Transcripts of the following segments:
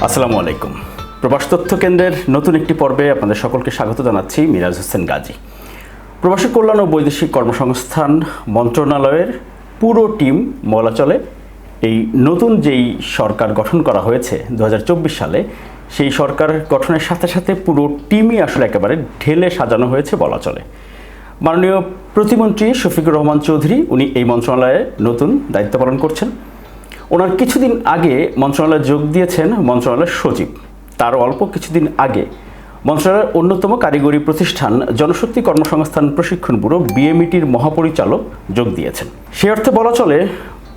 আসসালামু আলাইকুম। প্রবাস তথ্য কেন্দ্রের নতুন একটি পর্বে আপনাদের সকলকে স্বাগত জানাচ্ছি। মিরাজ হোসেন গাজী। প্রবাসী কল্যাণ ও বৈদেশিক কর্মসংস্থান মন্ত্রণালয়ের পুরো টিম বলা চলে এই নতুন যেই সরকার গঠন করা হয়েছে 2024 সালে, সেই সরকার গঠনের সাথে সাথে পুরো টিমই আসলে একেবারে ঢেলে সাজানো হয়েছে বলা চলে। মাননীয় প্রতিমন্ত্রী শফিকুর রহমান চৌধুরী উনি এই মন্ত্রণালয়ে নতুন দায়িত্ব পালন করছেন। ওনার কিছুদিন আগে মন্ত্রণালয়ে যোগ দিয়েছেন মন্ত্রণালয়ের সচিব। তার অল্প কিছুদিন আগে মন্ত্রণালয়ের অন্যতম কারিগরি প্রতিষ্ঠান জনশক্তি কর্মসংস্থান প্রশিক্ষণ ব্যুরো বিএমইটির মহাপরিচালক যোগ দিয়েছেন। সে অর্থে বলা চলে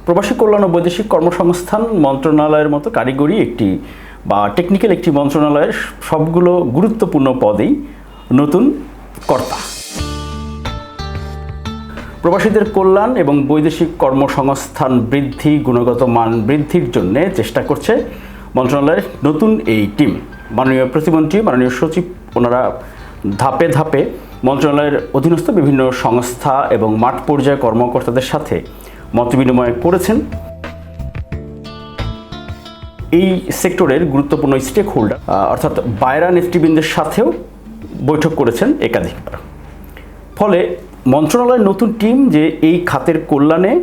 প্রবাসী কল্যাণ ও বৈদেশিক কর্মসংস্থান মন্ত্রণালয়ের মতো কারিগরি একটি বা টেকনিক্যাল একটি মন্ত্রণালয়ের সবগুলো গুরুত্বপূর্ণ পদেই নতুন কর্তা। প্রবাসীদের কল্যাণ এবং বৈদেশিক কর্মসংস্থান বৃদ্ধি, গুণগত মান বৃদ্ধির জন্য চেষ্টা করছে মন্ত্রণালয়ের নতুন এই টিম। মাননীয় প্রতিমন্ত্রী, মাননীয় সচিব ওনারা ধাপে ধাপে মন্ত্রণালয়ের অধীনস্থ বিভিন্ন সংস্থা এবং মাঠ পর্যায়ে কর্মকর্তাদের সাথে মতবিনিময় করেছেন। এই সেক্টরের গুরুত্বপূর্ণ স্টেক হোল্ডার অর্থাৎ বায়রা নেতৃবৃন্দের সাথেও বৈঠক করেছেন একাধিকবার। ফলে মন্ত্রণালয়ের নতুন টিম যে এই খাতের কল্যাণে,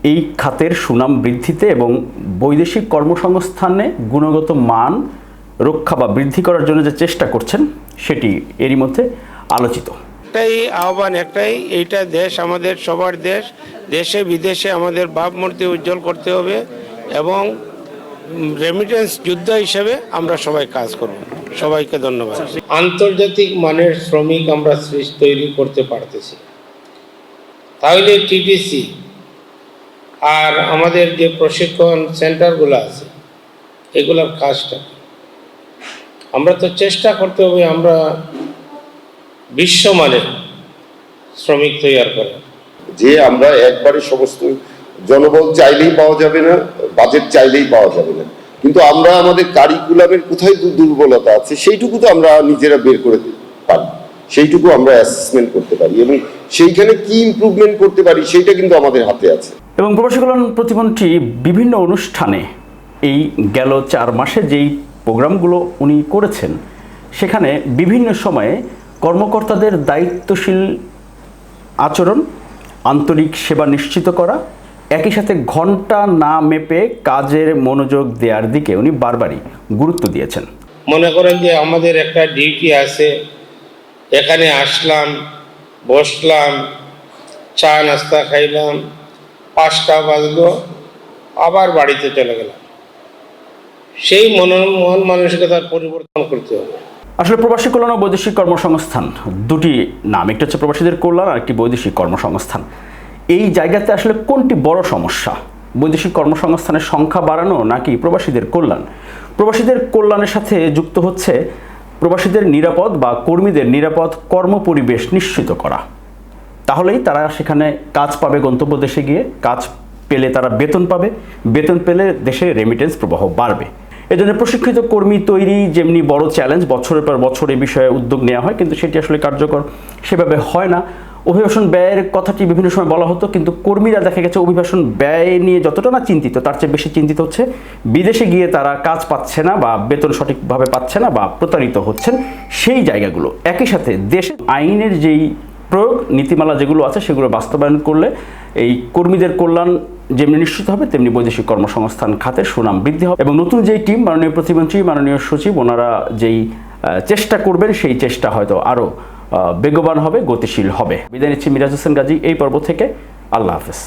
এই খাতের সুনাম বৃদ্ধিতে এবং বৈদেশিক কর্মসংস্থানে গুণগত মান রক্ষা বা বৃদ্ধি করার জন্য যে চেষ্টা করছেন সেটি এরই মধ্যে আলোচিত। একটাই আহ্বান, এইটা দেশ আমাদের সবার দেশ, দেশে বিদেশে আমাদের ভাবমূর্তি উজ্জ্বল করতে হবে এবং রেমিটেন্স যোদ্ধা হিসেবে আমরা সবাই কাজ করব। সবাইকে ধন্যবাদ। আন্তর্জাতিক মানের শ্রমিক আমরা তৈরি করতে পারতেছি, তাহলে টিটিসি আর আমাদের যে প্রশিক্ষণ সেন্টারগুলো আছে এগুলোর কাজটা আমরা তো চেষ্টা করতে হবে আমরা বিশ্বমানের শ্রমিক তৈরি করা। যে আমরা একবারে সমস্ত জনবল চাইলেই পাওয়া যাবে না, বাজেট চাইলেই পাওয়া যাবে না, কিন্তু আমরা আমাদের কারিকুলামের কোথায় দুর্বলতা আছে সেইটুকু তো আমরা নিজেরা বের করে পারি, সেইটুকু আমরা অ্যাসেসমেন্ট করতে পারি এবং সেইখানে কি ইমপ্রুভমেন্ট করতে পারি সেইটা কিন্তু আমাদের হাতে আছে। এবং প্রবাসী কল্যাণ প্রতিমন্ত্রী বিভিন্ন অনুষ্ঠানে এই গেল 4 মাসে যেই প্রোগ্রামগুলো উনি করেছেন সেখানে বিভিন্ন সময়ে কর্মকর্তাদের দায়িত্বশীল আচরণ, আন্তরিক সেবা নিশ্চিত করা, একই সাথে ঘন্টা না মেপে কাজের মনোযোগ দেওয়ার দিকে উনি বারবারই গুরুত্ব দিয়েছেন। মনে করেন যে আমাদের একটা ডিউটি আছে, এখানে আসলাম, বসলাম, চা নাস্তা খাইলাম, 5টা বাজলো, আবার বাড়িতে চলে গেলাম। সেই মন মানসিকতার পরিবর্তন করতে হবে। আসলে প্রবাসী কল্যাণ ও বৈদেশিক কর্মসংস্থান দুটি নাম, একটি হচ্ছে প্রবাসীদের কল্যাণ আর একটি বৈদেশিক কর্মসংস্থান। এই জায়গাতে আসলে কোনটি বড় সমস্যা? বৈদেশিক কর্মসংস্থানের সংখ্যা বাড়ানো নাকি প্রবাসীদের কল্যাণ? প্রবাসীদের কল্যাণের সাথে যুক্ত হচ্ছে প্রবাসীদের নিরাপদ বা কর্মীদের নিরাপদ কর্মপরিবেশ নিশ্চিত করা। তাহলেই তারা সেখানে কাজ পাবে, গন্তব্য দেশে গিয়ে কাজ পেলে তারা বেতন পাবে, বেতন পেলে দেশে রেমিটেন্স প্রবাহ বাড়বে। এজন্য প্রশিক্ষিত কর্মী তৈরি যেমনি বড় চ্যালেঞ্জ, বছরের পর বছর এই বিষয়ে উদ্যোগ নেওয়া হয়, কিন্তু সেটি আসলে কার্যকর সেভাবে হয় না। অভিবাসন ব্যয়ের কথাটি বিভিন্ন সময় বলা হতো, কিন্তু কর্মীরা দেখা গেছে অভিবাসন ব্যয় নিয়ে যতটা না চিন্তিত তার চেয়ে বেশি চিন্তিত হচ্ছে বিদেশে গিয়ে তারা কাজ পাচ্ছে না বা বেতন সঠিকভাবে পাচ্ছে না বা প্রতারিত হচ্ছেন সেই জায়গাগুলো। একই সাথে দেশের আইনের যেই প্রয়োগ, নীতিমালা যেগুলো আছে সেগুলো বাস্তবায়ন করলে এই কর্মীদের কল্যাণ যেমনি নিশ্চিত হবে তেমনি বৈদেশিক কর্মসংস্থান খাতের সুনাম বৃদ্ধি হবে। এবং নতুন যেই টিম, মাননীয় প্রতিমন্ত্রী, মাননীয় সচিব ওনারা যেই চেষ্টা করবেন সেই চেষ্টা হয়তো আরও বেগবান হবে, গতিশীল হবে। বিদায় নিচ্ছি মিরাজ হোসেন গাজী এই পর্ব থেকে। আল্লাহ হাফেজ।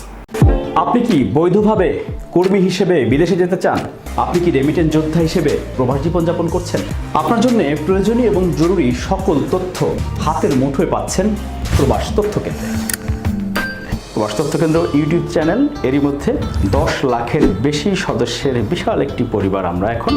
আপনি কি বৈধভাবে কর্মী হিসেবে বিদেশে যেতে চান? আপনি কি রেমিটেন্স যোদ্ধা হিসেবে প্রবাস জীবনযাপন করছেন? আপনার জন্য প্রয়োজনীয় এবং জরুরি সকল তথ্য হাতের মুঠোয় পাচ্ছেন প্রবাস তথ্য কেন্দ্রে। প্রবাস তথ্য কেন্দ্র ইউটিউব চ্যানেল, এরই মধ্যে 10 লাখের বেশি সদস্যের বিশাল একটি পরিবার আমরা এখন